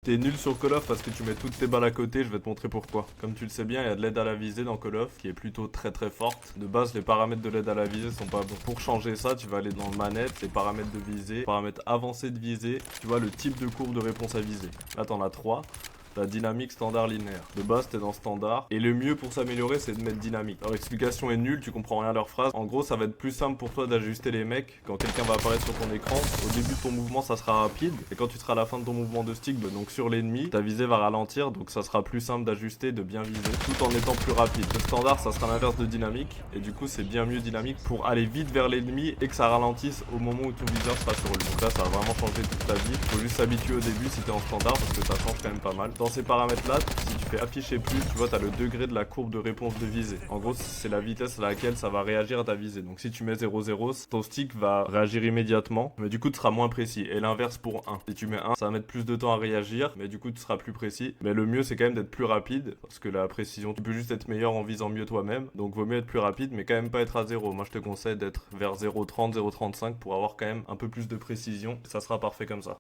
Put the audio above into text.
T'es nul sur Call of parce que tu mets toutes tes balles à côté, je vais te montrer pourquoi. Comme tu le sais bien, il y a de l'aide à la visée dans Call of qui est plutôt très forte. De base, les paramètres de l'aide à la visée sont pas bons. Pour changer ça, tu vas aller dans le manette, les paramètres de visée, paramètres avancés de visée, tu vois le type de courbe de réponse à viser. Là, t'en as 3. T'as dynamique, standard, linéaire. De base, t'es dans standard. Et le mieux pour s'améliorer, c'est de mettre dynamique. Leur explication est nulle, tu comprends rien à leur phrase. En gros, ça va être plus simple pour toi d'ajuster les mecs. Quand quelqu'un va apparaître sur ton écran, au début de ton mouvement, ça sera rapide. Et quand tu seras à la fin de ton mouvement de stick, donc sur l'ennemi, ta visée va ralentir. Donc ça sera plus simple d'ajuster, de bien viser, tout en étant plus rapide. Le standard, ça sera l'inverse de dynamique. Et du coup, c'est bien mieux dynamique pour aller vite vers l'ennemi et que ça ralentisse au moment où ton viseur sera sur lui. Donc là, ça va vraiment changer toute ta vie. Faut juste s'habituer au début si t'es en standard parce que ça change quand même pas mal. Dans ces paramètres là, si tu fais afficher plus, tu vois, tu as le degré de la courbe de réponse de visée. En gros, c'est la vitesse à laquelle ça va réagir à ta visée. Donc si tu mets 0,0, ton stick va réagir immédiatement, mais du coup tu seras moins précis. Et l'inverse pour 1. Si tu mets 1, ça va mettre plus de temps à réagir, mais du coup tu seras plus précis. Mais le mieux c'est quand même d'être plus rapide, parce que la précision, tu peux juste être meilleur en visant mieux toi-même. Donc vaut mieux être plus rapide, mais quand même pas être à 0. Moi je te conseille d'être vers 0,30, 0,35 pour avoir quand même un peu plus de précision. Ça sera parfait comme ça.